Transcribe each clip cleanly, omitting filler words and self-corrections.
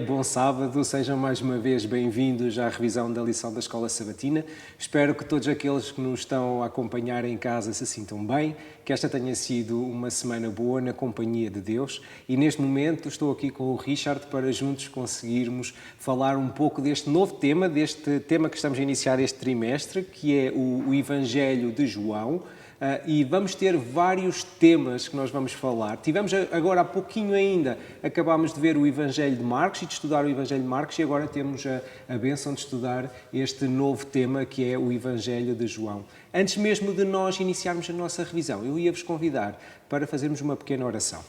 bom sábado, sejam mais uma vez bem-vindos à revisão da lição da Escola Sabatina. Espero que todos aqueles que nos estão a acompanhar em casa se sintam bem, que esta tenha sido uma semana boa na companhia de Deus e neste momento estou aqui com o Richard para juntos conseguirmos falar um pouco deste novo tema, deste tema que estamos a iniciar este trimestre, que é o Evangelho de João. E vamos ter vários temas que nós vamos falar. Tivemos agora há pouquinho ainda, acabámos de ver o Evangelho de Marcos e de estudar o Evangelho de Marcos e agora temos a bênção de estudar este novo tema que é o Evangelho de João. Antes mesmo de nós iniciarmos a nossa revisão, eu ia-vos convidar para fazermos uma pequena oração.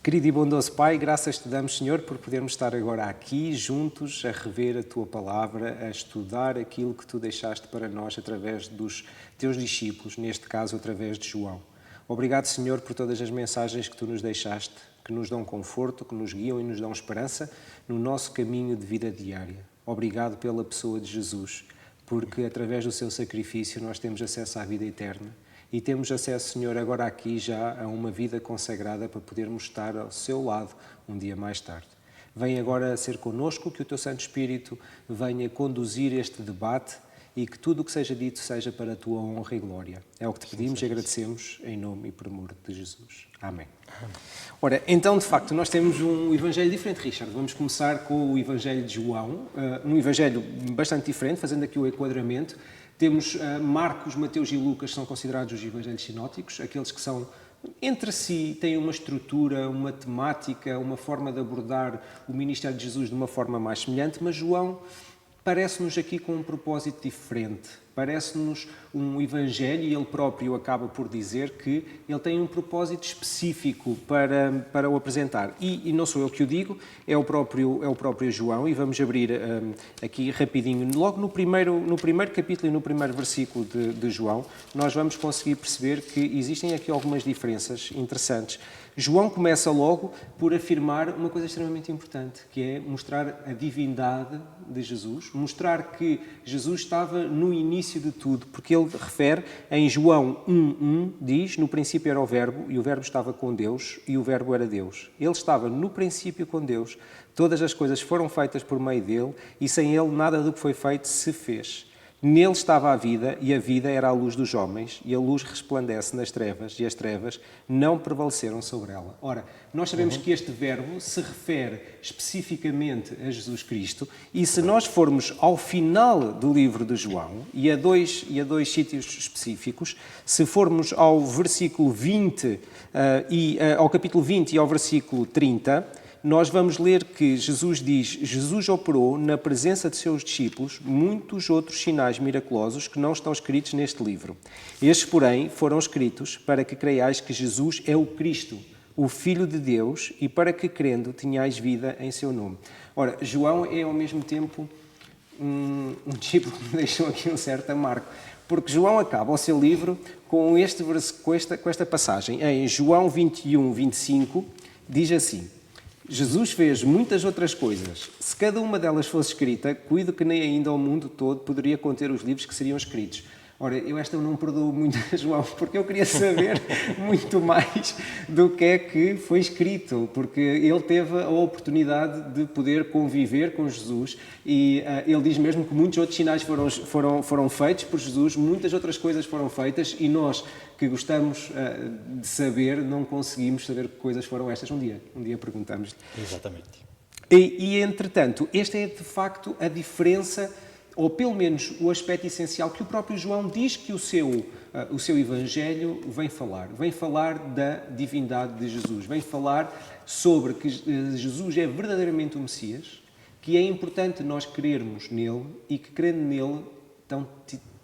Querido e bondoso Pai, graças te damos, Senhor, por podermos estar agora aqui juntos a rever a Tua Palavra, a estudar aquilo que Tu deixaste para nós através dos Teus discípulos, neste caso através de João. Obrigado, Senhor, por todas as mensagens que Tu nos deixaste, que nos dão conforto, que nos guiam e nos dão esperança no nosso caminho de vida diária. Obrigado pela pessoa de Jesus, porque através do Seu sacrifício nós temos acesso à vida eterna. E temos acesso, Senhor, agora aqui já a uma vida consagrada para podermos estar ao seu lado um dia mais tarde. Vem agora ser connosco, que o Teu Santo Espírito venha conduzir este debate e que tudo o que seja dito seja para a Tua honra e glória. É o que Te pedimos e agradecemos em nome e por amor de Jesus. Amém. Ora, então, de facto, nós temos um evangelho diferente, Richard. Vamos começar com o Evangelho de João, um evangelho bastante diferente, fazendo aqui o enquadramento. Temos Marcos, Mateus e Lucas, são considerados os evangelhos sinóticos, aqueles que são, entre si, têm uma estrutura, uma temática, uma forma de abordar o ministério de Jesus de uma forma mais semelhante, mas João parece-nos aqui com um propósito diferente. Parece-nos um evangelho e ele próprio acaba por dizer que ele tem um propósito específico para o apresentar. E não sou eu que o digo, é o próprio João, e vamos abrir aqui rapidinho. Logo no primeiro capítulo e no primeiro versículo de João, nós vamos conseguir perceber que existem aqui algumas diferenças interessantes. João começa logo por afirmar uma coisa extremamente importante, que é mostrar a divindade de Jesus, mostrar que Jesus estava no início de tudo, porque ele refere em João 1:1, diz, no princípio era o Verbo, e o Verbo estava com Deus, e o Verbo era Deus. Ele estava no princípio com Deus, todas as coisas foram feitas por meio dele, e sem ele nada do que foi feito se fez. Nele estava a vida, e a vida era a luz dos homens, e a luz resplandece nas trevas, e as trevas não prevaleceram sobre ela. Ora, nós sabemos que este verbo se refere especificamente a Jesus Cristo, e se nós formos ao final do livro de João, e a dois sítios específicos, se formos ao versículo 20, ao capítulo 20 e ao versículo 30, nós vamos ler que Jesus diz: Jesus operou na presença de seus discípulos muitos outros sinais miraculosos que não estão escritos neste livro. Estes, porém, foram escritos para que creiais que Jesus é o Cristo, o Filho de Deus, e para que, crendo, tenhais vida em seu nome. Ora, João é ao mesmo tempo um discípulo que me deixou aqui um certo amargo, porque João acaba o seu livro com esta passagem. Em João 21:25, diz assim: Jesus fez muitas outras coisas. Se cada uma delas fosse escrita, cuido que nem ainda o mundo todo poderia conter os livros que seriam escritos. Ora, eu não perdoo muito a João, porque eu queria saber muito mais do que é que foi escrito, porque ele teve a oportunidade de poder conviver com Jesus e ele diz mesmo que muitos outros sinais foram feitos por Jesus, muitas outras coisas foram feitas e nós que gostamos de saber, não conseguimos saber que coisas foram estas. Um dia perguntamos-lhe. Exatamente. Entretanto, esta é de facto a diferença, ou pelo menos o aspecto essencial que o próprio João diz que o seu Evangelho vem falar da divindade de Jesus, vem falar sobre que Jesus é verdadeiramente o Messias, que é importante nós crermos nele e que crendo nele, então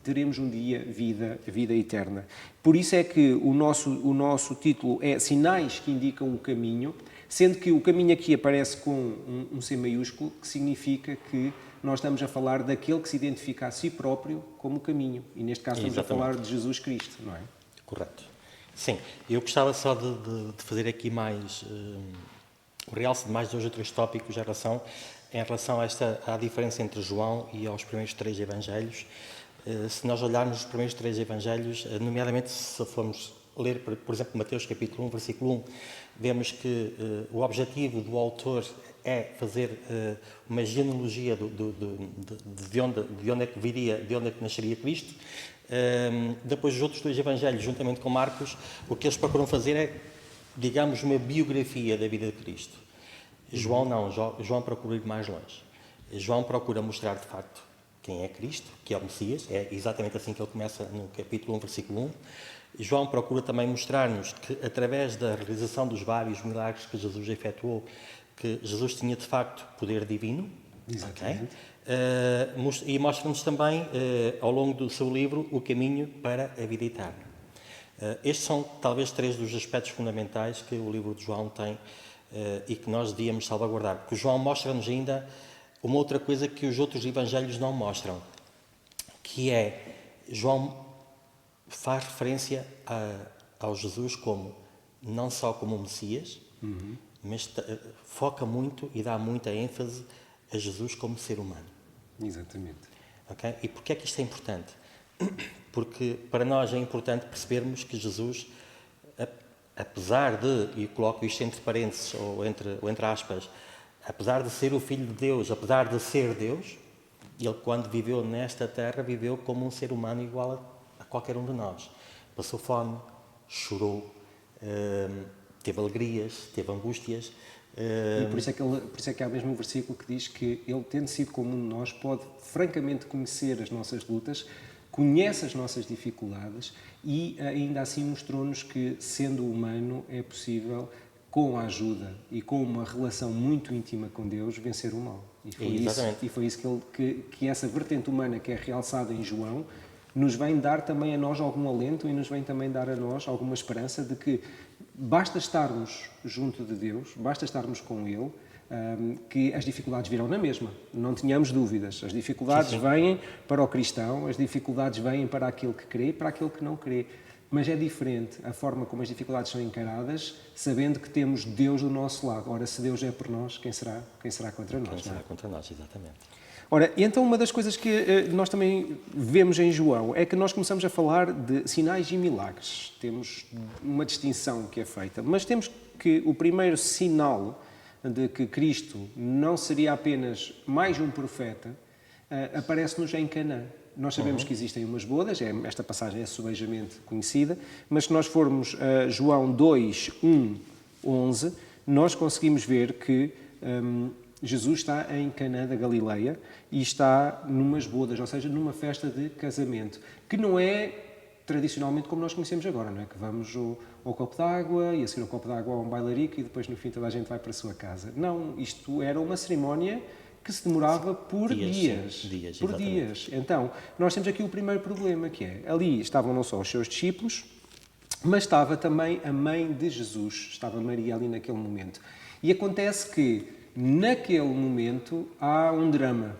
teremos um dia vida eterna. Por isso é que o nosso título é Sinais que indicam o caminho, sendo que o caminho aqui aparece com um C maiúsculo, que significa que nós estamos a falar daquele que se identifica a si próprio como o caminho. E neste caso estamos a falar de Jesus Cristo, não é? Correto. Sim, eu gostava só de fazer aqui mais o realce de mais 2 ou 3 tópicos em relação à diferença entre João e aos primeiros 3 evangelhos. Se nós olharmos os primeiros 3 evangelhos, nomeadamente se formos ler, por exemplo, Mateus capítulo 1, versículo 1, vemos que o objetivo do autor é fazer uma genealogia de onde é que viria, de onde é que nasceria Cristo. Depois, os outros dois evangelhos, juntamente com Marcos, o que eles procuram fazer é, digamos, uma biografia da vida de Cristo. João não, João procura ir mais longe. João procura mostrar, de facto, quem é Cristo, que é o Messias, é exatamente assim que ele começa no capítulo 1, versículo 1. João procura também mostrar-nos que, através da realização dos vários milagres que Jesus efetuou, que Jesus tinha, de facto, poder divino. Exatamente. Okay? E mostra-nos também, ao longo do seu livro, o caminho para a vida eterna. Estes são, talvez, três dos aspectos fundamentais que o livro de João tem e que nós devíamos salvaguardar. Porque João mostra-nos ainda uma outra coisa que os outros evangelhos não mostram, que é, João faz referência ao Jesus como, não só como o Messias, mas foca muito e dá muita ênfase a Jesus como ser humano. Exatamente. Okay? E porquê é que isto é importante? Porque para nós é importante percebermos que Jesus, apesar de, e coloco isto entre parênteses ou entre aspas, apesar de ser o Filho de Deus, apesar de ser Deus, ele quando viveu nesta terra, viveu como um ser humano igual a qualquer um de nós. Passou fome, chorou, teve alegrias, teve angústias. E por isso é que há mesmo um versículo que diz que ele, tendo sido como um de nós, pode francamente conhecer as nossas lutas, conhece as nossas dificuldades e ainda assim mostrou-nos que, sendo humano, é possível, com a ajuda e com uma relação muito íntima com Deus, vencer o mal. E foi isso que essa vertente humana que é realçada em João nos vem dar também a nós algum alento e nos vem também dar a nós alguma esperança de que basta estarmos junto de Deus, basta estarmos com Ele, que as dificuldades virão na mesma. Não tenhamos dúvidas. As dificuldades vêm para o cristão, as dificuldades vêm para aquele que crê, para aquele que não crê. Mas é diferente a forma como as dificuldades são encaradas, sabendo que temos Deus do nosso lado. Ora, se Deus é por nós, quem será contra nós? Quem será contra nós, exatamente. Ora, então uma das coisas que nós também vemos em João é que nós começamos a falar de sinais e milagres. Temos uma distinção que é feita, mas temos que o primeiro sinal de que Cristo não seria apenas mais um profeta aparece-nos em Canaã. Nós sabemos que existem umas bodas, esta passagem é subejamente conhecida, mas se nós formos a João 2, 1, 11, nós conseguimos ver que Jesus está em Canaã da Galileia e está numas bodas, ou seja, numa festa de casamento, que não é tradicionalmente como nós conhecemos agora, não é? Que vamos ao copo d'água e a seguir ao copo d'água a um bailarico e depois no fim toda a gente vai para a sua casa. Não, isto era uma cerimónia que se demorava por dias. Então, nós temos aqui o primeiro problema, que é, ali estavam não só os seus discípulos, mas estava também a mãe de Jesus, estava Maria ali naquele momento. E acontece que, naquele momento, há um drama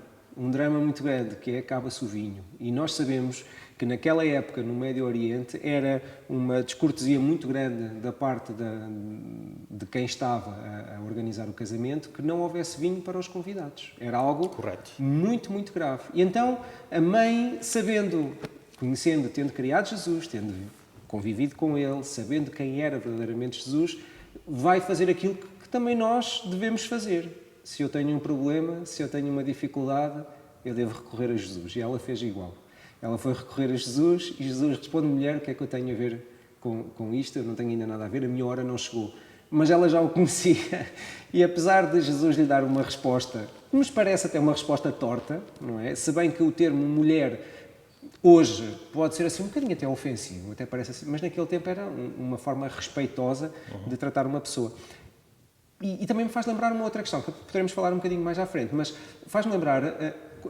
muito grande, que é acaba-se o vinho. E nós sabemos que naquela época, no Médio Oriente, era uma descortesia muito grande da parte de quem estava a organizar o casamento, que não houvesse vinho para os convidados. Era algo muito, muito grave. E então, a mãe, conhecendo, tendo criado Jesus, tendo convivido com ele, sabendo quem era verdadeiramente Jesus, vai fazer aquilo que também nós devemos fazer. Se eu tenho um problema, se eu tenho uma dificuldade, eu devo recorrer a Jesus. E ela fez igual. Ela foi recorrer a Jesus e Jesus responde: mulher, o que é que eu tenho a ver com isto? Eu não tenho ainda nada a ver, a minha hora não chegou. Mas ela já o conhecia e apesar de Jesus lhe dar uma resposta, que nos parece até uma resposta torta, não é? Se bem que o termo mulher hoje pode ser assim um bocadinho até ofensivo, até parece assim, mas naquele tempo era uma forma respeitosa de tratar uma pessoa. E também me faz lembrar uma outra questão, que poderemos falar um bocadinho mais à frente, mas faz-me lembrar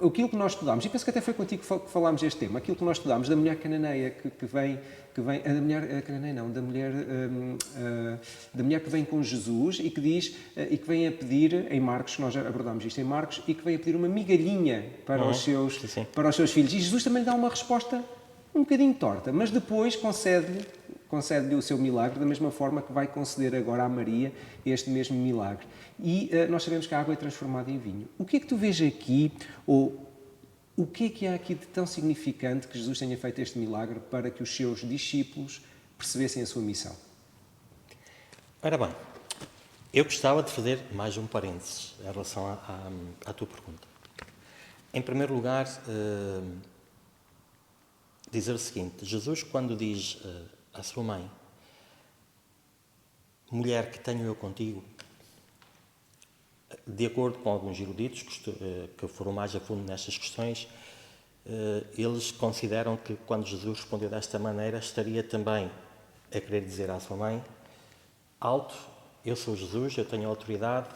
aquilo que nós estudámos, e penso que até foi contigo que falámos deste tema, aquilo que nós estudámos da mulher cananeia que vem da mulher que vem com Jesus e que diz, e que vem a pedir, em Marcos, nós já abordámos isto em Marcos, e que vem a pedir uma migalhinha para os seus filhos. E Jesus também lhe dá uma resposta um bocadinho torta, mas depois concede-lhe o seu milagre, da mesma forma que vai conceder agora à Maria este mesmo milagre. E nós sabemos que a água é transformada em vinho. O que é que tu vês aqui, ou o que é que há aqui de tão significante que Jesus tenha feito este milagre para que os seus discípulos percebessem a sua missão. Ora bem, eu gostava de fazer mais um parênteses em relação à tua pergunta. Em primeiro lugar, dizer o seguinte: Jesus, quando diz à sua mãe, mulher que tenho eu contigo, de acordo com alguns eruditos que foram mais a fundo nestas questões, eles consideram que quando Jesus respondeu desta maneira, estaria também a querer dizer à sua mãe: alto, eu sou Jesus, eu tenho autoridade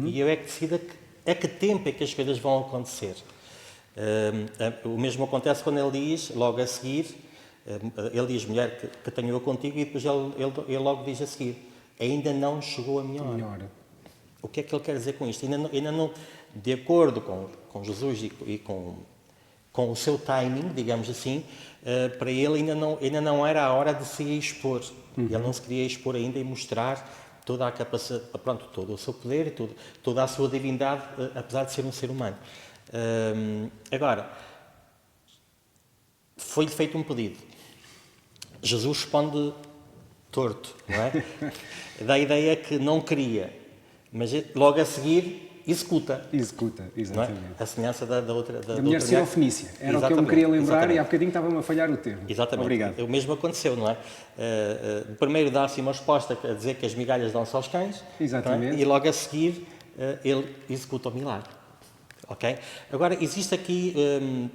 e eu é que decido a que tempo é que as coisas vão acontecer. O mesmo acontece quando ele diz, logo a seguir, ele diz, mulher que tenho eu contigo, e depois ele logo diz a seguir, ainda não chegou a minha hora. O que é que ele quer dizer com isto? Ainda não, de acordo com Jesus e com o seu timing, digamos assim, para ele ainda não era a hora de se expor. Ele não se queria expor ainda e mostrar toda a capacidade, pronto, todo o seu poder e toda a sua divindade, apesar de ser um ser humano. Agora, foi-lhe feito um pedido. Jesus responde torto, não é? Dá a ideia que não queria, mas logo a seguir executa. Executa, exatamente. É? A semelhança da outra... Da mulher sirofenícia. Era o que eu me queria lembrar e há bocadinho estava-me a falhar o termo. Exatamente. Obrigado. O mesmo aconteceu, não é? Primeiro dá-se uma resposta a dizer que as migalhas dão-se aos cães. Exatamente. É? E logo a seguir ele executa o milagre. Ok? Agora, existe aqui,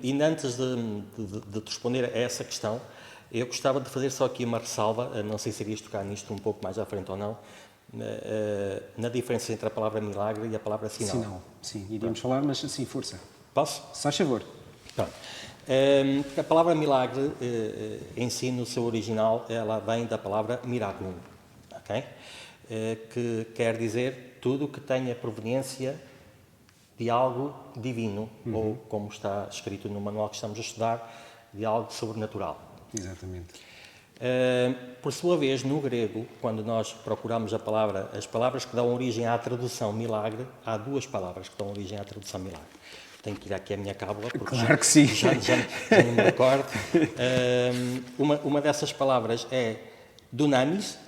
ainda antes de responder a essa questão, eu gostava de fazer só aqui uma ressalva, não sei se irias tocar nisto um pouco mais à frente ou não, na diferença entre a palavra milagre e a palavra sinal. Sinal, sim, iríamos falar, mas sim, força. Posso? Se faz favor. Pronto. A palavra milagre, em si, no seu original, ela vem da palavra miraculum, ok? Que quer dizer tudo que tenha proveniência de algo divino, ou, como está escrito no manual que estamos a estudar, de algo sobrenatural. Exatamente. Por sua vez, no grego, quando nós procuramos as palavras que dão origem à tradução milagre, há duas palavras que dão origem à tradução milagre. Tenho que ir aqui à minha cábula, porque claro que sim. Já não me recordo. Uma dessas palavras é dunamis,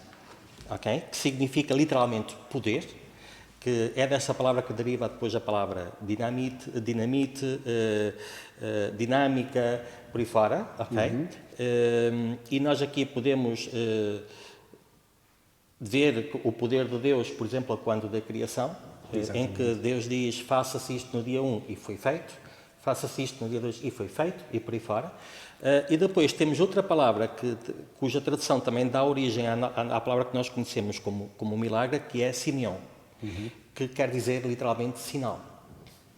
okay? Que significa literalmente poder, que é dessa palavra que deriva depois a palavra dinamite, dinâmica, por aí fora, ok? E nós aqui podemos ver o poder de Deus, por exemplo, quando da criação, em que Deus diz, faça-se isto no dia 1 e foi feito, faça-se isto no dia 2 e foi feito, e por aí fora. E depois temos outra palavra cuja tradução também dá origem à palavra que nós conhecemos como milagre, que é simeon, que quer dizer literalmente sinal.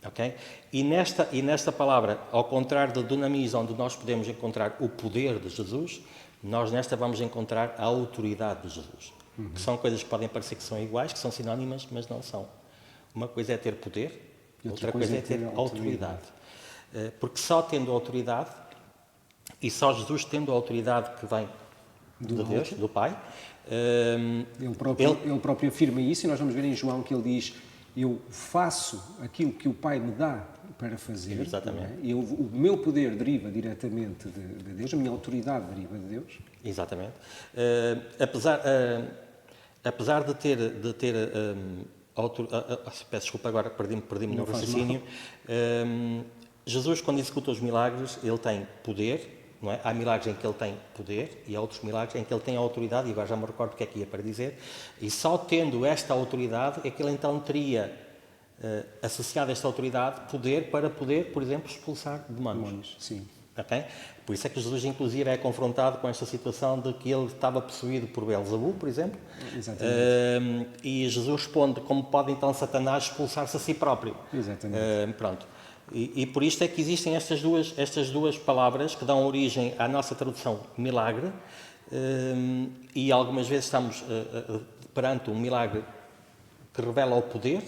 Okay? E nesta palavra, ao contrário de dunamis, onde nós podemos encontrar o poder de Jesus, nós nesta vamos encontrar a autoridade de Jesus. Que são coisas que podem parecer que são iguais, que são sinónimas, mas não são. Uma coisa é ter poder, outra coisa é ter autoridade. Porque só tendo autoridade, e só Jesus tendo a autoridade que vem de Deus, do Pai, ele próprio afirma isso, e nós vamos ver em João que ele diz: eu faço aquilo que o Pai me dá para fazer. Exatamente. E o meu poder deriva diretamente de Deus, a minha autoridade deriva de Deus. Exatamente. Apesar de ter peço desculpa, agora perdi-me no raciocínio. Jesus, quando executa os milagres, ele tem poder. Não é? Há milagres em que ele tem poder e há outros milagres em que ele tem autoridade, e agora já me recordo o que é que ia para dizer, e só tendo esta autoridade é que ele então teria associado a esta autoridade poder para poder, por exemplo, expulsar demónios. Sim. Okay? Por isso é que Jesus, inclusive, é confrontado com esta situação de que ele estava possuído por Beelzebul, por exemplo. Exatamente. E Jesus responde: como pode então Satanás expulsar-se a si próprio? Exatamente. Pronto. E por isto é que existem estas duas palavras que dão origem à nossa tradução milagre, e algumas vezes estamos perante um milagre que revela o poder,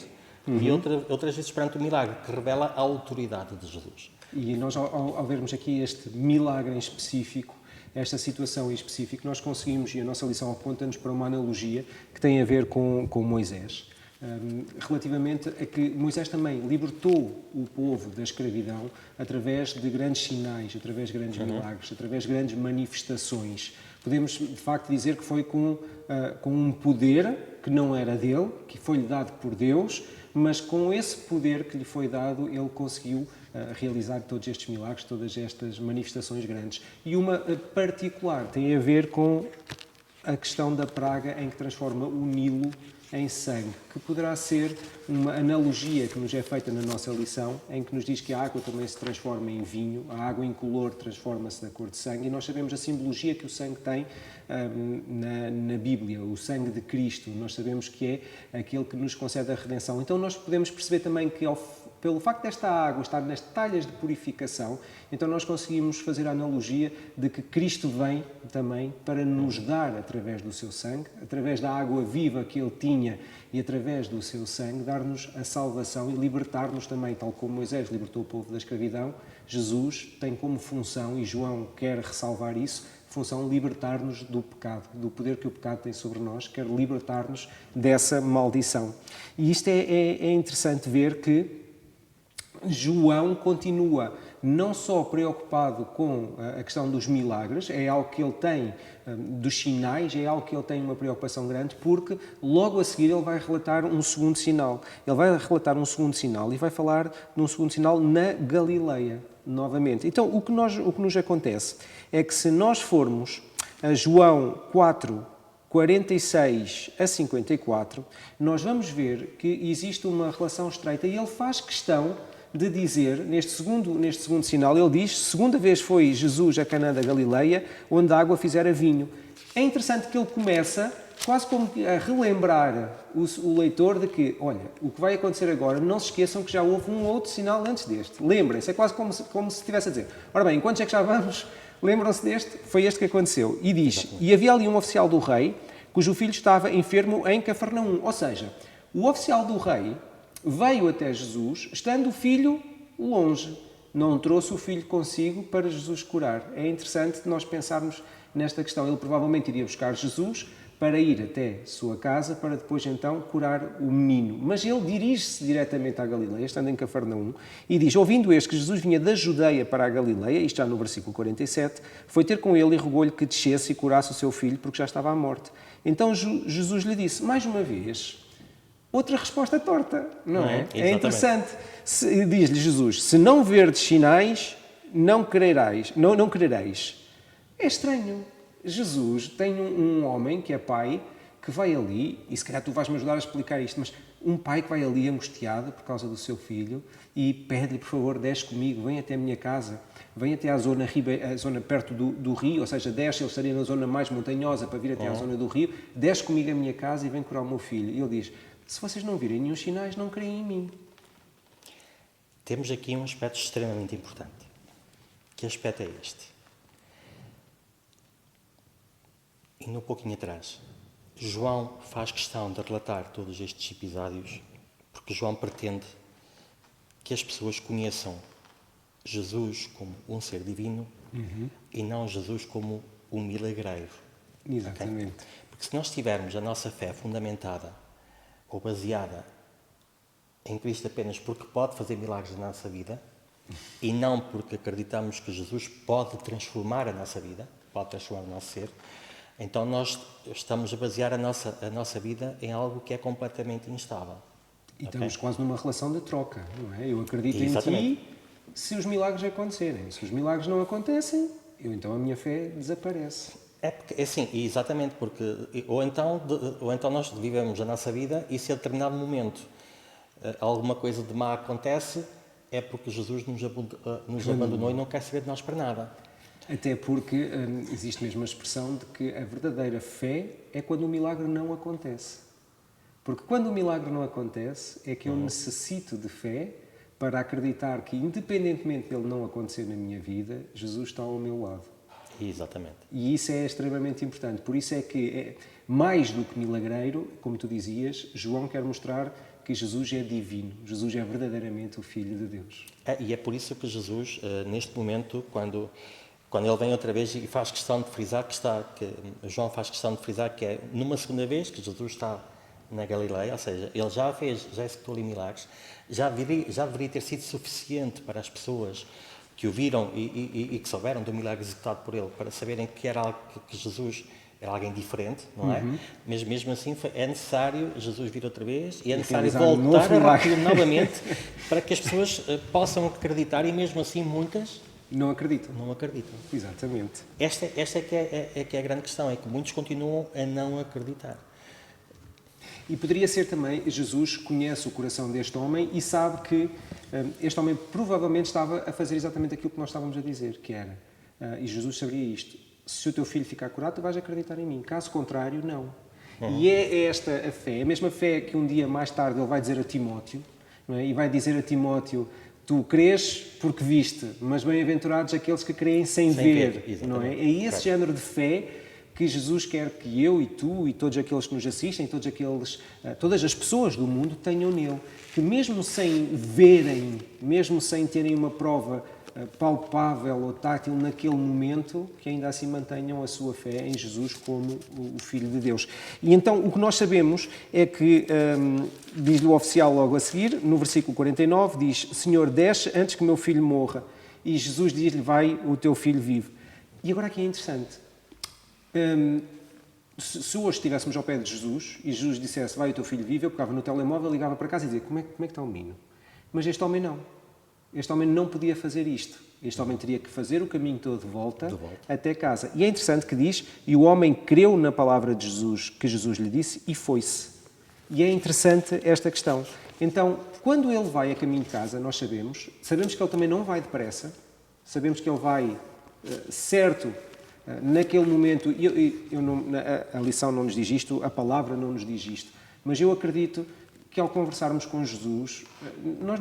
e outras vezes perante um milagre que revela a autoridade de Jesus. E nós, ao vermos aqui este milagre em específico, esta situação em específico, nós conseguimos, e a nossa lição aponta-nos para uma analogia que tem a ver com Moisés. Relativamente a que Moisés também libertou o povo da escravidão através de grandes sinais, através de grandes milagres, através de grandes manifestações. Podemos, de facto, dizer que foi com um poder que não era dele, que foi-lhe dado por Deus, mas com esse poder que lhe foi dado, ele conseguiu realizar todos estes milagres, todas estas manifestações grandes. E uma particular tem a ver com a questão da praga em que transforma o Nilo em sangue, que poderá ser uma analogia que nos é feita na nossa lição, em que nos diz que a água também se transforma em vinho, a água incolor transforma-se na cor de sangue, e nós sabemos a simbologia que o sangue tem na Bíblia, o sangue de Cristo. Nós sabemos que é aquele que nos concede a redenção. Então nós podemos perceber também que pelo facto desta água estar nas talhas de purificação, então nós conseguimos fazer a analogia de que Cristo vem também para nos dar, através do seu sangue, através da água viva que ele tinha e através do seu sangue, dar-nos a salvação e libertar-nos também, tal como Moisés libertou o povo da escravidão. Jesus tem como função, e João quer ressalvar isso, função libertar-nos do pecado, do poder que o pecado tem sobre nós, quer libertar-nos dessa maldição. E isto é interessante ver que João continua não só preocupado com a questão dos milagres, é algo que ele tem, dos sinais, é algo que ele tem uma preocupação grande, porque logo a seguir ele vai relatar um segundo sinal. Ele vai relatar um segundo sinal e vai falar de um segundo sinal na Galileia, novamente. Então, o que nos acontece é que se nós formos a João 4, 46 a 54, nós vamos ver que existe uma relação estreita e ele faz questão de dizer, neste segundo sinal, ele diz: segunda vez foi Jesus a Caná da Galileia, onde a água fizera vinho. É interessante que ele começa quase como a relembrar o leitor de que, olha, o que vai acontecer agora, não se esqueçam que já houve um outro sinal antes deste. Lembrem-se, é quase como se estivesse a dizer: ora bem, quantos é que já vamos? Lembram-se deste? Foi este que aconteceu. E diz: e havia ali um oficial do rei, cujo filho estava enfermo em Cafarnaum. Ou seja, o oficial do rei veio até Jesus, estando o filho longe. Não trouxe o filho consigo para Jesus curar. É interessante nós pensarmos nesta questão. Ele provavelmente iria buscar Jesus para ir até sua casa, para depois então curar o menino. Mas ele dirige-se diretamente à Galileia, estando em Cafarnaum, e diz: ouvindo este que Jesus vinha da Judeia para a Galileia, isto já no versículo 47, foi ter com ele e rogou-lhe que descesse e curasse o seu filho, porque já estava à morte. Então Jesus lhe disse, mais uma vez, outra resposta torta, não é? É interessante. Diz-lhe Jesus: se não verdes sinais, não crereis. É estranho. Jesus tem um homem que é pai, que vai ali, e se calhar tu vais-me ajudar a explicar isto, mas um pai que vai ali angustiado por causa do seu filho e pede-lhe, por favor, desce comigo, vem até a minha casa, vem até à zona perto do rio, ou seja, desce, ele estaria na zona mais montanhosa para vir até à zona do rio, desce comigo à minha casa e vem curar o meu filho. E ele diz: se vocês não virem nenhum sinais, não creem em mim. Temos aqui um aspecto extremamente importante. Que aspecto é este? Indo um pouquinho atrás, João faz questão de relatar todos estes episódios porque João pretende que as pessoas conheçam Jesus como um ser divino e não Jesus como um milagreiro. Exatamente. Okay? Porque se nós tivermos a nossa fé fundamentada ou baseada em Cristo apenas porque pode fazer milagres na nossa vida e não porque acreditamos que Jesus pode transformar a nossa vida, pode transformar o nosso ser, então nós estamos a basear a nossa vida em algo que é completamente instável. E estamos quase numa relação de troca, não é? Eu acredito Exatamente. em ti se os milagres acontecerem. Se os milagres não acontecem, então a minha fé desaparece. É assim, exatamente, porque ou então nós vivemos a nossa vida e se a determinado momento alguma coisa de má acontece, é porque Jesus nos abandonou e não quer saber de nós para nada. Até porque existe mesmo a expressão de que a verdadeira fé é quando o milagre não acontece. Porque quando o milagre não acontece, é que eu necessito de fé para acreditar que, independentemente dele não acontecer na minha vida, Jesus está ao meu lado. Exatamente. E isso é extremamente importante. Por isso é que, mais do que milagreiro, como tu dizias, João quer mostrar que Jesus é divino. Jesus é verdadeiramente o Filho de Deus. E é por isso que Jesus, neste momento, quando ele vem outra vez e faz questão de frisar João faz questão de frisar que é numa segunda vez que Jesus está na Galileia, ou seja, ele já executou ali milagres, já deveria ter sido suficiente para as pessoas que o viram e que souberam do milagre executado por ele, para saberem que era algo que Jesus era alguém diferente, não é? Mas mesmo assim é necessário Jesus vir outra vez e é necessário voltar a repetir novamente para que as pessoas possam acreditar, e mesmo assim muitas não acreditam. Não acreditam. Exatamente. Esta é que é a grande questão, é que muitos continuam a não acreditar. E poderia ser também, Jesus conhece o coração deste homem e sabe que este homem provavelmente estava a fazer exatamente aquilo que nós estávamos a dizer, que era, e Jesus sabia isto: se o teu filho ficar curado, tu vais acreditar em mim. Caso contrário, não. E é esta a fé, a mesma fé que um dia mais tarde ele vai dizer a Timóteo, não é? E vai dizer a Timóteo: tu crês porque viste, mas bem-aventurados aqueles que creem sem ver, não é? É esse género de fé que Jesus quer que eu e tu e todos aqueles que nos assistem, todas as pessoas do mundo tenham nele. Que mesmo sem verem, mesmo sem terem uma prova palpável ou tátil naquele momento, que ainda assim mantenham a sua fé em Jesus como o Filho de Deus. E então o que nós sabemos é que, diz-lhe o oficial logo a seguir, no versículo 49, diz: Senhor, desce antes que o meu filho morra. E Jesus diz-lhe: vai, o teu filho vive. E agora aqui é interessante. Se hoje estivéssemos ao pé de Jesus e Jesus dissesse: vai, o teu filho vive, eu pegava no telemóvel, ligava para casa e dizia: como é que está o menino? Mas este homem não. Este homem não podia fazer isto. Este homem teria que fazer o caminho todo de volta até casa. E é interessante que diz: e o homem creu na palavra de Jesus, que Jesus lhe disse, e foi-se. E é interessante esta questão. Então, quando ele vai a caminho de casa, nós sabemos que ele também não vai depressa, sabemos que ele vai certo. Naquele momento, a lição não nos diz isto, a palavra não nos diz isto, mas eu acredito que ao conversarmos com Jesus, nós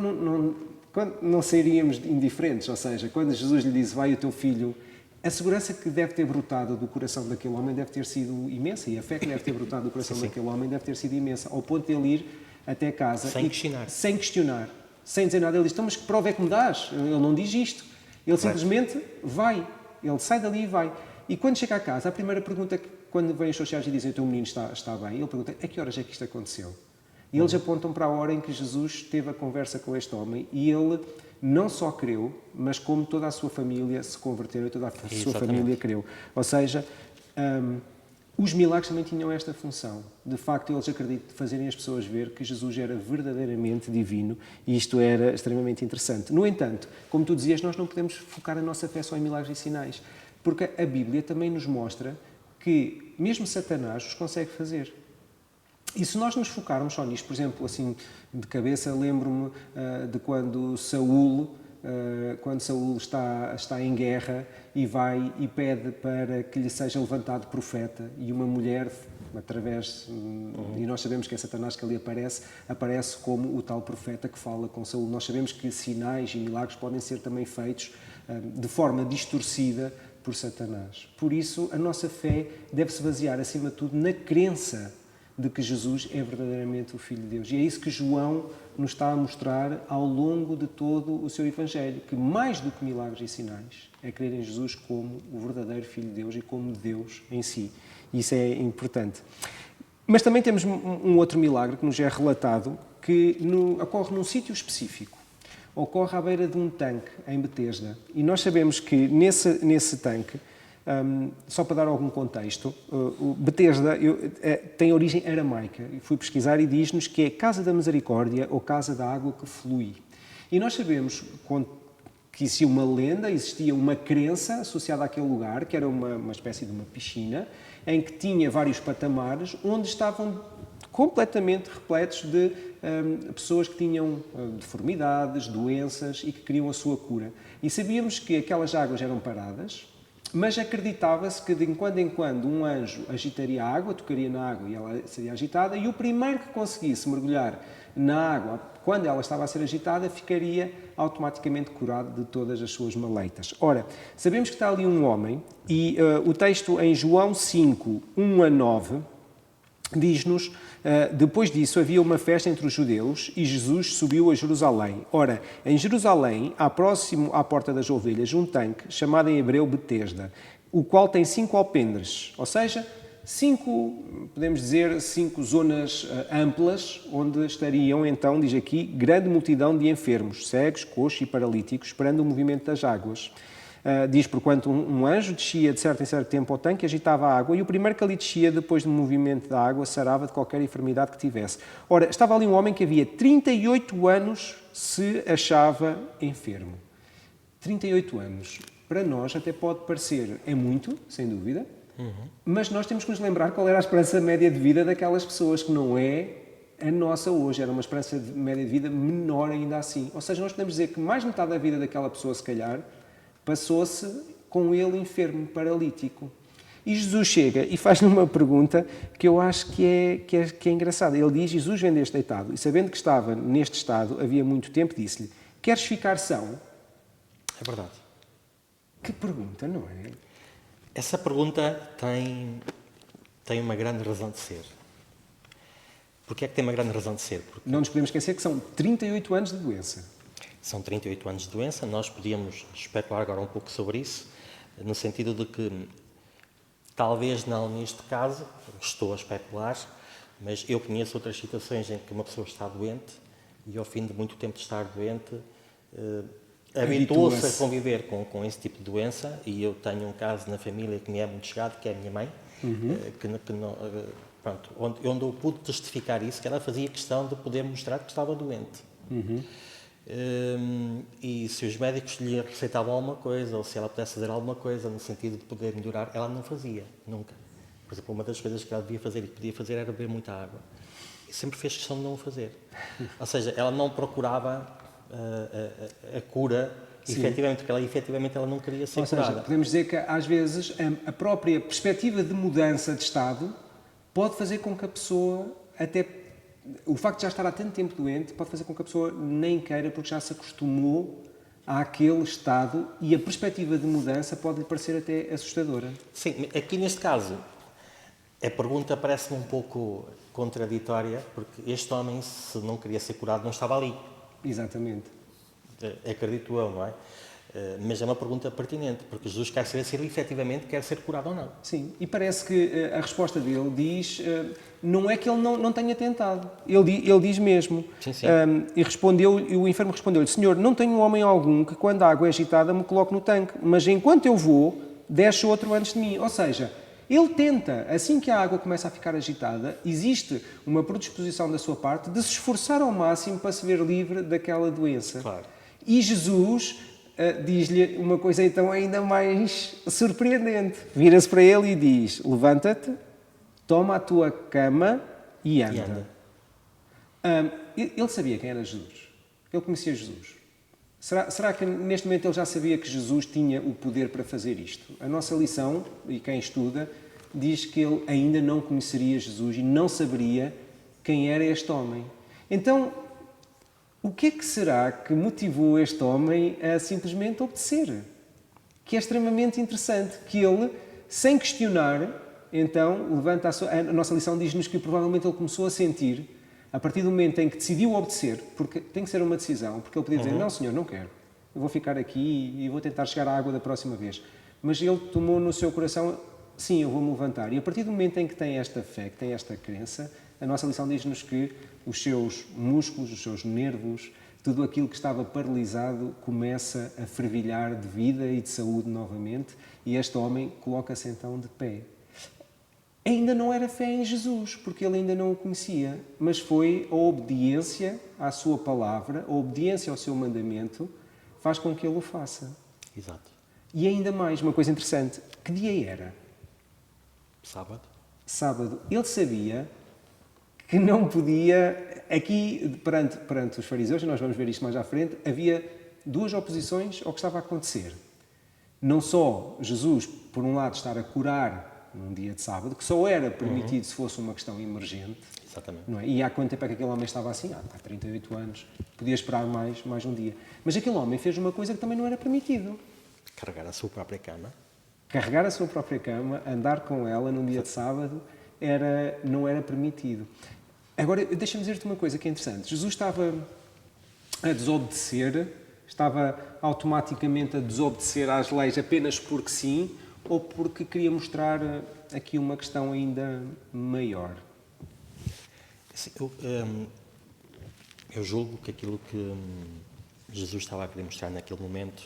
não sairíamos indiferentes, ou seja, quando Jesus lhe diz: vai o teu filho, a segurança que deve ter brotado do coração daquele homem deve ter sido imensa, e a fé que deve ter brotado do coração daquele homem deve ter sido imensa, ao ponto de ele ir até casa sem questionar, sem dizer nada. Ele diz: então, mas que prova é que me dás? Ele não diz isto, ele simplesmente vai, ele sai dali e vai. E quando chega a casa, a primeira pergunta, quando vêm os sociais e dizem: o teu menino está bem, ele pergunta: a que horas é que isto aconteceu? E eles apontam para a hora em que Jesus teve a conversa com este homem, e ele não só creu, mas como toda a sua família se converteu e toda a sua família creu. Ou seja, os milagres também tinham esta função. De facto, eles acreditam de fazerem as pessoas ver que Jesus era verdadeiramente divino, e isto era extremamente interessante. No entanto, como tu dizias, nós não podemos focar a nossa fé só em milagres e sinais, porque a Bíblia também nos mostra que mesmo Satanás os consegue fazer. E se nós nos focarmos só nisto, por exemplo, assim, de cabeça, lembro-me de quando Saúl está em guerra e vai e pede para que lhe seja levantado profeta, e uma mulher, através, e nós sabemos que é Satanás que ali aparece como o tal profeta que fala com Saúl. Nós sabemos que sinais e milagres podem ser também feitos de forma distorcida por Satanás. Por isso, a nossa fé deve-se basear, acima de tudo, na crença de que Jesus é verdadeiramente o Filho de Deus. E é isso que João nos está a mostrar ao longo de todo o seu Evangelho, que mais do que milagres e sinais é crer em Jesus como o verdadeiro Filho de Deus e como Deus em si. Isso é importante. Mas também temos um outro milagre que nos é relatado, que ocorre num sítio específico. Ocorre à beira de um tanque, em Betesda. E nós sabemos que nesse tanque, só para dar algum contexto, o Betesda tem origem aramaica. Fui pesquisar e diz-nos que é Casa da Misericórdia ou Casa da Água que Flui. E nós sabemos que existia uma lenda, existia uma crença associada àquele lugar, que era uma espécie de uma piscina, em que tinha vários patamares, onde estavam completamente repletos de pessoas que tinham deformidades, doenças e que queriam a sua cura. E sabíamos que aquelas águas eram paradas, mas acreditava-se que de quando em quando um anjo agitaria a água, tocaria na água e ela seria agitada, e o primeiro que conseguisse mergulhar na água, quando ela estava a ser agitada, ficaria automaticamente curado de todas as suas maleitas. Ora, sabemos que está ali um homem, e o texto em João 5, 1-9, diz-nos: depois disso havia uma festa entre os judeus e Jesus subiu a Jerusalém. Ora, em Jerusalém, há próximo à Porta das Ovelhas, um tanque chamado em hebreu Betesda, o qual tem 5 alpendres, ou seja, podemos dizer, 5 zonas amplas, onde estariam então, diz aqui, grande multidão de enfermos, cegos, coxos e paralíticos, esperando o movimento das águas. Diz, porquanto um anjo descia de certo em certo tempo ao tanque, agitava a água, e o primeiro que ali descia, depois do movimento da água, sarava de qualquer enfermidade que tivesse. Ora, estava ali um homem que havia 38 anos se achava enfermo. 38 anos. Para nós até pode parecer, é muito, sem dúvida, mas nós temos que nos lembrar qual era a esperança média de vida daquelas pessoas, que não é a nossa hoje. Era uma esperança média de vida menor ainda assim. Ou seja, nós podemos dizer que mais de metade da vida daquela pessoa, se calhar, passou-se com ele enfermo, paralítico. E Jesus chega e faz-lhe uma pergunta que eu acho que é engraçada. Ele diz, Jesus vem deste deitado, e sabendo que estava neste estado havia muito tempo, disse-lhe, queres ficar são? É verdade. Que pergunta, não é? Essa pergunta tem uma grande razão de ser. Porquê é que tem uma grande razão de ser? Porque não nos podemos esquecer que são 38 anos de doença. São 38 anos de doença. Nós podíamos especular agora um pouco sobre isso, no sentido de que, talvez não neste caso, estou a especular, mas eu conheço outras situações em que uma pessoa está doente e, ao fim de muito tempo de estar doente, habituou-se a conviver com esse tipo de doença. E eu tenho um caso na família que me é muito chegado, que é a minha mãe, onde eu pude testificar isso, que ela fazia questão de poder mostrar que estava doente. E se os médicos lhe receitavam alguma coisa, ou se ela pudesse fazer alguma coisa no sentido de poder melhorar, ela não fazia, nunca. Por exemplo, uma das coisas que ela devia fazer e que podia fazer era beber muita água. E sempre fez questão de não o fazer. Ou seja, ela não procurava a cura, efetivamente, porque efetivamente ela não queria ser curada. Ou seja, podemos dizer que às vezes a própria perspectiva de mudança de estado pode fazer com que a pessoa, até o facto de já estar há tanto tempo doente, pode fazer com que a pessoa nem queira, porque já se acostumou àquele estado, e a perspectiva de mudança pode lhe parecer até assustadora. Sim, aqui neste caso, a pergunta parece-me um pouco contraditória, porque este homem, se não queria ser curado, não estava ali. Exatamente. Acredito eu, não é? Mas é uma pergunta pertinente, porque Jesus quer saber se ele efetivamente quer ser curado ou não. Sim, e parece que a resposta dele diz, não é que ele não tenha tentado, ele diz mesmo. Sim. E o enfermo respondeu-lhe, Senhor, não tenho homem algum que quando a água é agitada me coloque no tanque, mas enquanto eu vou, desce outro antes de mim. Ou seja, ele tenta, assim que a água começa a ficar agitada, existe uma predisposição da sua parte de se esforçar ao máximo para se ver livre daquela doença. Claro. E Jesus diz-lhe uma coisa então ainda mais surpreendente. Vira-se para ele e diz, levanta-te, toma a tua cama e anda. Ele sabia quem era Jesus. Ele conhecia Jesus. Será que neste momento ele já sabia que Jesus tinha o poder para fazer isto? A nossa lição, e quem estuda, diz que ele ainda não conheceria Jesus e não saberia quem era este homem. Então, o que é que será que motivou este homem a simplesmente obedecer? Que é extremamente interessante, que ele, sem questionar, então, levanta a nossa lição diz-nos que provavelmente ele começou a sentir, a partir do momento em que decidiu obedecer, porque tem que ser uma decisão, porque ele podia dizer, não senhor, não quero, eu vou ficar aqui e vou tentar chegar à água da próxima vez. Mas ele tomou no seu coração, sim, eu vou-me levantar. E a partir do momento em que tem esta fé, que tem esta crença, a nossa lição diz-nos que os seus músculos, os seus nervos, tudo aquilo que estava paralisado começa a fervilhar de vida e de saúde novamente, e este homem coloca-se então de pé. Ainda não era fé em Jesus, porque ele ainda não o conhecia, mas foi a obediência à sua palavra, a obediência ao seu mandamento, faz com que ele o faça. Exato. E ainda mais, uma coisa interessante, que dia era? Sábado. Sábado. Ele sabia que não podia, aqui perante os fariseus, e nós vamos ver isto mais à frente, havia duas oposições ao que estava a acontecer. Não só Jesus, por um lado, estar a curar num dia de sábado, que só era permitido se fosse uma questão emergente. Exatamente. Não é? E há quanto tempo é que aquele homem estava assim? Há 38 anos. Podia esperar mais um dia. Mas aquele homem fez uma coisa que também não era permitido. Carregar a sua própria cama. Carregar a sua própria cama, andar com ela num dia de sábado, não era permitido. Agora, deixa-me dizer-te uma coisa que é interessante. Jesus estava a desobedecer, estava automaticamente a desobedecer às leis apenas porque sim, ou porque queria mostrar aqui uma questão ainda maior. Sim, eu julgo que aquilo que Jesus estava a querer mostrar naquele momento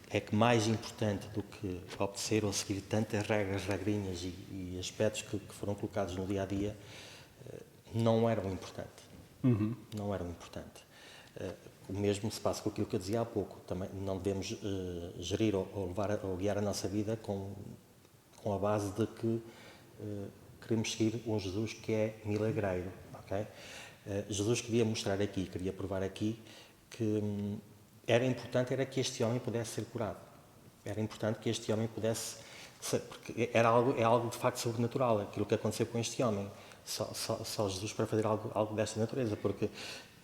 é que mais importante do que obedecer ou seguir tantas regras, regrinhas e aspectos que foram colocados no dia-a-dia, não eram importantes. Não eram importantes. O mesmo se passa com aquilo que eu dizia há pouco. Também não devemos gerir ou guiar a nossa vida com a base de que queremos seguir um Jesus que é milagreiro. Okay? Jesus queria mostrar aqui, queria provar aqui que era importante que este homem pudesse ser curado. Era importante que este homem pudesse... Porque é algo de facto sobrenatural, aquilo que aconteceu com este homem. Só Jesus para fazer algo desta natureza, porque...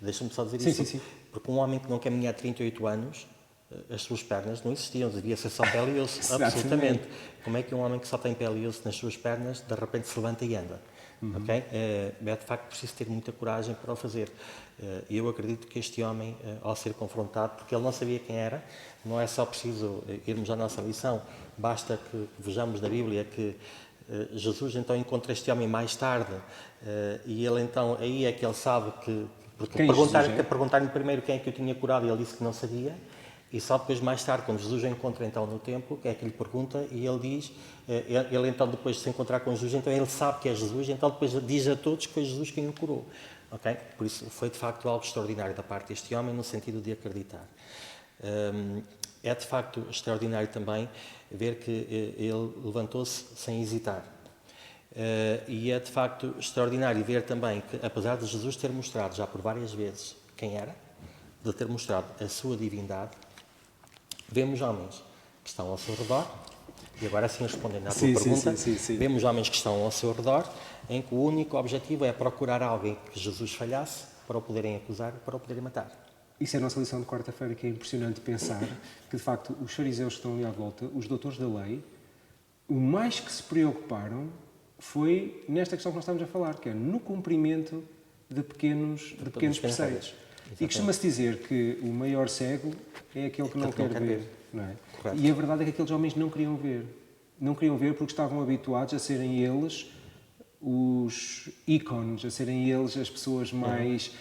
Deixa-me só dizer isso. Sim. Porque um homem que não caminha há 38 anos, as suas pernas não existiam, devia ser só pele e osso, absolutamente. Como é que um homem que só tem pele e osso nas suas pernas, de repente se levanta e anda? Okay? É de facto preciso ter muita coragem para o fazer. Eu acredito que este homem, ao ser confrontado, porque ele não sabia quem era, não é só preciso irmos à nossa lição, basta que vejamos na Bíblia que Jesus então encontra este homem mais tarde e ele então, aí é que ele sabe que, porque perguntaram-lhe primeiro quem é que o tinha curado e ele disse que não sabia, e só depois mais tarde, quando Jesus o encontra então no templo, é que lhe pergunta e ele diz, ele então depois de se encontrar com Jesus, então ele sabe que é Jesus, então depois diz a todos que foi Jesus quem o curou. Okay? Por isso foi de facto algo extraordinário da parte deste homem no sentido de acreditar. É de facto extraordinário também ver que ele levantou-se sem hesitar. E é de facto extraordinário ver também que, apesar de Jesus ter mostrado já por várias vezes quem era, de ter mostrado a sua divindade, vemos homens que estão ao seu redor, e agora sim respondendo à tua pergunta, vemos homens que estão ao seu redor, em que o único objetivo é procurar alguém que Jesus falhasse para o poderem acusar, para o poderem matar. Isso é a nossa lição de quarta-feira, que é impressionante pensar que, de facto, os fariseus que estão ali à volta, os doutores da lei, o mais que se preocuparam foi nesta questão que nós estamos a falar, que é no cumprimento de pequenos preceitos. E costuma-se dizer que o maior cego é aquele que não quer ver. Não é? E a verdade é que aqueles homens não queriam ver. Não queriam ver porque estavam habituados a serem eles os ícones, a serem eles as pessoas mais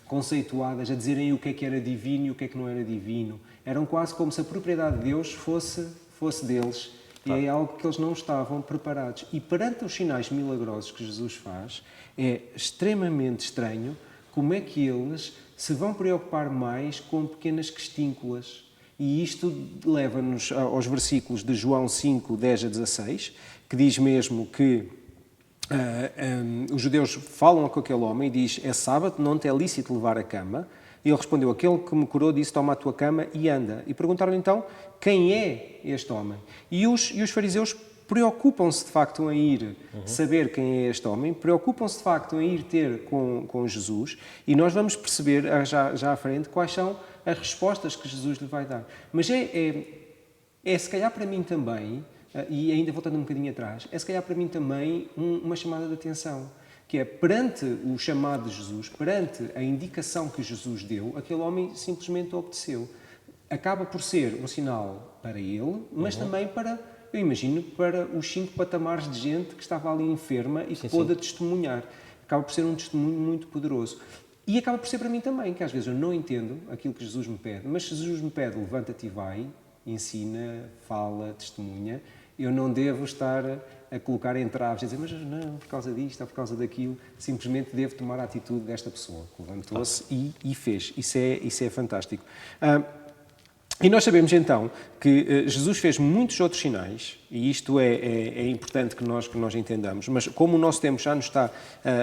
conceituadas, a dizerem o que era divino e o que é que não era divino. Eram quase como se a propriedade de Deus fosse deles. E é algo que eles não estavam preparados. E perante os sinais milagrosos que Jesus faz, é extremamente estranho como é que eles se vão preocupar mais com pequenas questínculas. E isto leva-nos aos versículos de João 5, 10 a 16, que diz mesmo que os judeus falam com aquele homem e diz: é sábado, não te é lícito levar a cama. E ele respondeu: aquele que me curou disse: toma a tua cama e anda. E perguntaram então: quem é este homem? E os fariseus preocupam-se de facto em ir saber quem é este homem, preocupam-se de facto em ir ter com Jesus, e nós vamos perceber já à frente quais são as respostas que Jesus lhe vai dar. Mas é se calhar para mim também, e ainda voltando um bocadinho atrás, é se calhar para mim também uma chamada de atenção, que é perante o chamado de Jesus, perante a indicação que Jesus deu, aquele homem simplesmente obedeceu. Acaba por ser um sinal para ele, mas também para, eu imagino, para os 5 patamares de gente que estava ali enferma e que pôde testemunhar. Acaba por ser um testemunho muito poderoso. E acaba por ser para mim também, que às vezes eu não entendo aquilo que Jesus me pede, mas se Jesus me pede, levanta-te e vai, ensina, fala, testemunha, eu não devo estar a colocar entraves e dizer, mas não, por causa disto ou por causa daquilo, simplesmente devo tomar a atitude desta pessoa, que levantou-se e fez. Isso é fantástico. E nós sabemos então que Jesus fez muitos outros sinais, e isto é importante que nós entendamos, mas como o nosso tempo já nos está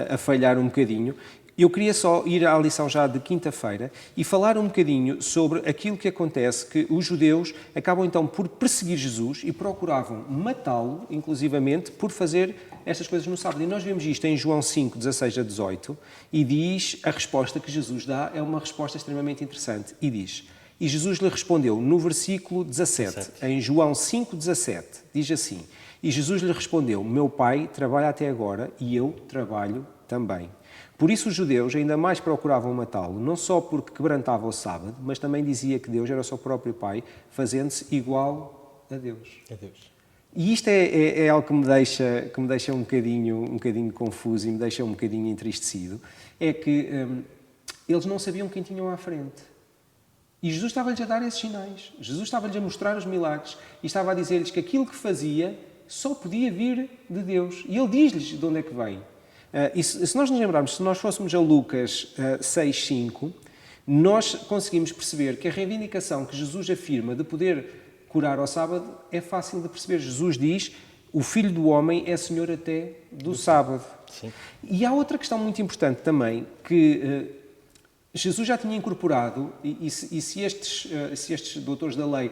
a falhar um bocadinho, eu queria só ir à lição já de quinta-feira e falar um bocadinho sobre aquilo que acontece, que os judeus acabam então por perseguir Jesus e procuravam matá-lo, inclusivamente, por fazer estas coisas no sábado. E nós vemos isto em João 5, 16 a 18, e diz, a resposta que Jesus dá é uma resposta extremamente interessante, e diz: e Jesus lhe respondeu no versículo 17, em João 5, 17, diz assim: e Jesus lhe respondeu, meu Pai trabalha até agora e eu trabalho também. Por isso os judeus ainda mais procuravam matá-lo, não só porque quebrantava o sábado, mas também dizia que Deus era o seu próprio Pai, fazendo-se igual a Deus. E isto é algo que me deixa um bocadinho confuso e me deixa um bocadinho entristecido, é que eles não sabiam quem tinham à frente. E Jesus estava-lhes a dar esses sinais. Jesus estava-lhes a mostrar os milagres e estava a dizer-lhes que aquilo que fazia só podia vir de Deus. E ele diz-lhes de onde é que vem. E se nós nos lembrarmos, se nós fôssemos a Lucas 6:5, nós conseguimos perceber que a reivindicação que Jesus afirma de poder curar ao sábado é fácil de perceber. Jesus diz: o Filho do Homem é Senhor até do sábado. Sim. E há outra questão muito importante também, que Jesus já tinha incorporado, e se estes doutores da lei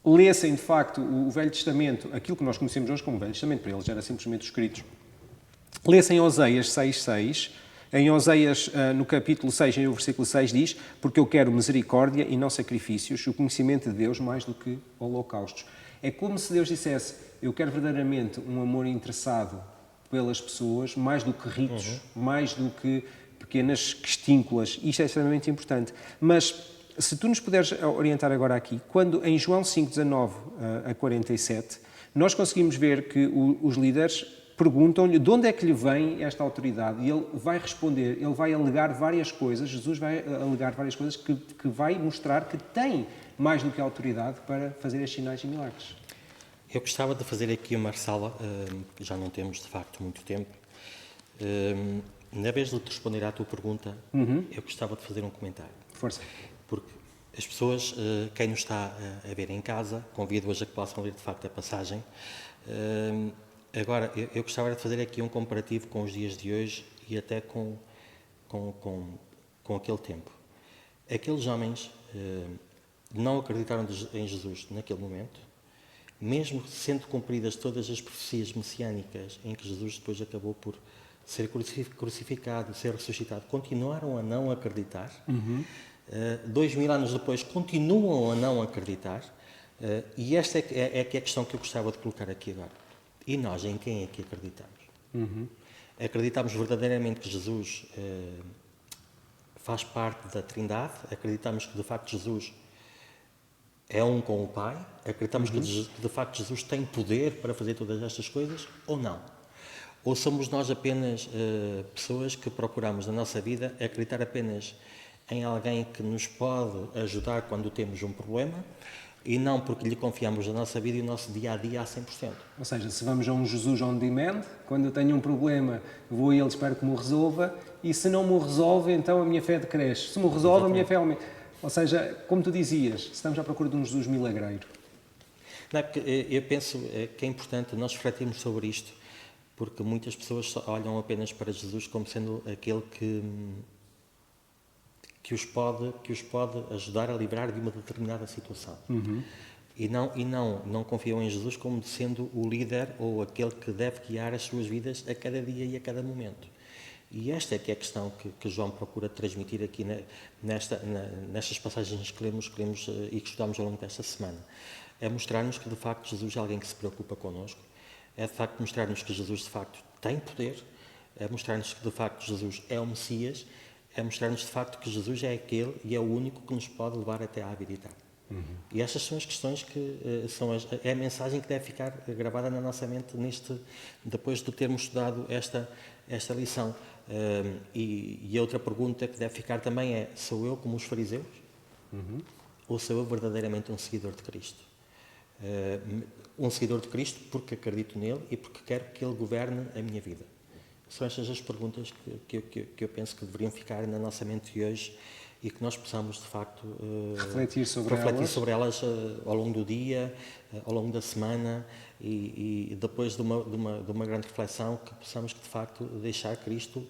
lessem de facto o Velho Testamento, aquilo que nós conhecemos hoje como Velho Testamento, para eles era simplesmente os escritos, lessem Oséias 6:6, em Oséias, no capítulo 6, no versículo 6, diz: porque eu quero misericórdia e não sacrifícios, o conhecimento de Deus mais do que holocaustos. É como se Deus dissesse: eu quero verdadeiramente um amor interessado pelas pessoas, mais do que ritos, mais do que pequenas questínculas. Isto é extremamente importante. Mas, se tu nos puderes orientar agora aqui, quando em João 5:19 a 47, nós conseguimos ver que os líderes perguntam-lhe de onde é que lhe vem esta autoridade, e ele vai responder, ele vai alegar várias coisas, Jesus vai alegar várias coisas que vai mostrar que tem mais do que autoridade para fazer estes sinais e milagres. Eu gostava de fazer aqui uma ressalva, já não temos de facto muito tempo. Na vez de te responder à tua pergunta, eu gostava de fazer um comentário. Força. Porque as pessoas, quem nos está a ver em casa, convido-as a que possam ler de facto a passagem. Agora, eu gostava de fazer aqui um comparativo com os dias de hoje e até com aquele tempo. Aqueles homens não acreditaram em Jesus naquele momento, mesmo sendo cumpridas todas as profecias messiânicas em que Jesus depois acabou por ser crucificado, ser ressuscitado, continuaram a não acreditar. 2000 anos depois continuam a não acreditar. E esta é a questão que eu gostava de colocar aqui agora. E nós, em quem é que acreditamos? Acreditamos verdadeiramente que Jesus faz parte da Trindade? Acreditamos que, de facto, Jesus é um com o Pai? Acreditamos que, de facto, Jesus tem poder para fazer todas estas coisas? Ou não? Ou somos nós apenas pessoas que procuramos na nossa vida acreditar apenas em alguém que nos pode ajudar quando temos um problema, e não porque lhe confiamos a nossa vida e o nosso dia-a-dia a 100%. Ou seja, se vamos a um Jesus on demand, quando eu tenho um problema, vou a ele, espero que me o resolva, e se não me o resolve, então a minha fé decresce. Se me o resolve, a minha fé aumenta. Ou seja, como tu dizias, estamos à procura de um Jesus milagreiro. Não, porque eu penso que é importante nós refletirmos sobre isto, porque muitas pessoas olham apenas para Jesus como sendo aquele que os pode ajudar a livrar de uma determinada situação. E não confiam em Jesus como sendo o líder ou aquele que deve guiar as suas vidas a cada dia e a cada momento. E esta é que é a questão que João procura transmitir aqui nestas passagens que lemos e que estudamos ao longo desta semana. É mostrar-nos que, de facto, Jesus é alguém que se preocupa connosco, é, de facto, mostrar-nos que Jesus, de facto, tem poder, é mostrar-nos que, de facto, Jesus é o Messias, é mostrar-nos, de facto, que Jesus é aquele e é o único que nos pode levar até à vida eterna. E estas são as questões que é a mensagem que deve ficar gravada na nossa mente depois de termos estudado esta lição. E a outra pergunta que deve ficar também é: sou eu como os fariseus? Ou sou eu verdadeiramente um seguidor de Cristo? Um seguidor de Cristo porque acredito nele e porque quero que ele governe a minha vida. São estas as perguntas que eu penso que deveriam ficar na nossa mente de hoje e que nós possamos, de facto, refletir sobre elas ao longo do dia, ao longo da semana e depois de uma grande reflexão, que possamos, de facto, deixar Cristo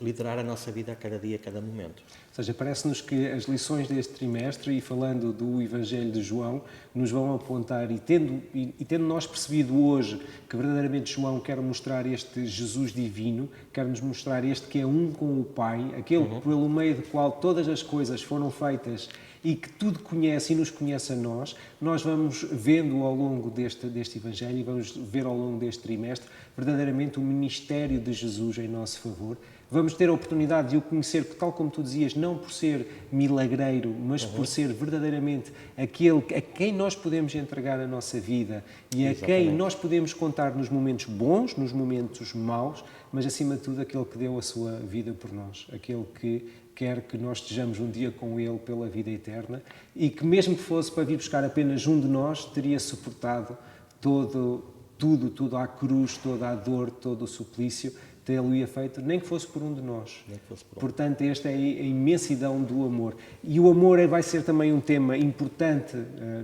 liderar a nossa vida a cada dia, a cada momento. Ou seja, parece-nos que as lições deste trimestre, e falando do Evangelho de João, nos vão apontar, e tendo nós percebido hoje que verdadeiramente João quer mostrar este Jesus divino, quer nos mostrar este que é um com o Pai, aquele pelo meio do qual todas as coisas foram feitas e que tudo conhece e nos conhece a nós vamos vendo ao longo deste Evangelho e vamos ver ao longo deste trimestre verdadeiramente o ministério de Jesus em nosso favor. Vamos ter a oportunidade de o conhecer, tal como tu dizias, não por ser milagreiro, mas por ser verdadeiramente aquele a quem nós podemos entregar a nossa vida e a quem nós podemos contar nos momentos bons, nos momentos maus, mas acima de tudo aquele que deu a sua vida por nós, aquele que quer que nós estejamos um dia com Ele pela vida eterna e que mesmo que fosse para vir buscar apenas um de nós, teria suportado tudo à cruz, toda a dor, todo o suplício, tê-lo-ia feito, nem que fosse por um de nós. Portanto, esta é a imensidão do amor. E o amor vai ser também um tema importante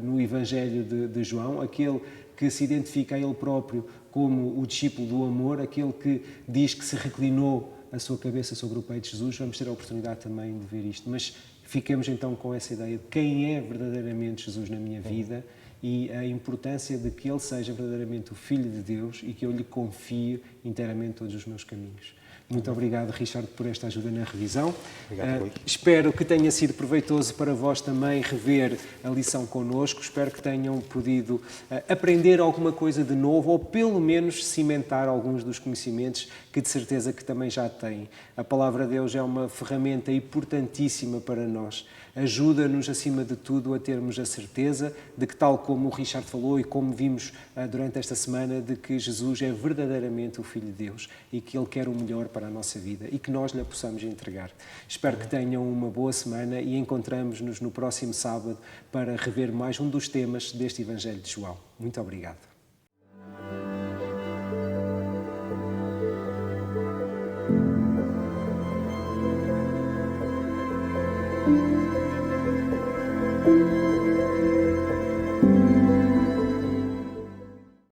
no Evangelho de João, aquele que se identifica a ele próprio como o discípulo do amor, aquele que diz que se reclinou a sua cabeça sobre o peito de Jesus. Vamos ter a oportunidade também de ver isto. Mas fiquemos então com essa ideia de quem é verdadeiramente Jesus na minha vida e a importância de que Ele seja verdadeiramente o Filho de Deus e que eu lhe confie inteiramente todos os meus caminhos. Muito obrigado, Richard, por esta ajuda na revisão. Obrigado, Rui. Espero que tenha sido proveitoso para vós também rever a lição connosco. Espero que tenham podido aprender alguma coisa de novo ou pelo menos cimentar alguns dos conhecimentos que de certeza que também já têm. A Palavra de Deus é uma ferramenta importantíssima para nós. Ajuda-nos, acima de tudo, a termos a certeza de que, tal como o Richard falou e como vimos durante esta semana, de que Jesus é verdadeiramente o Filho de Deus e que Ele quer o melhor para a nossa vida e que nós lhe possamos entregar. Espero que tenham uma boa semana e encontramos-nos no próximo sábado para rever mais um dos temas deste Evangelho de João. Muito obrigado.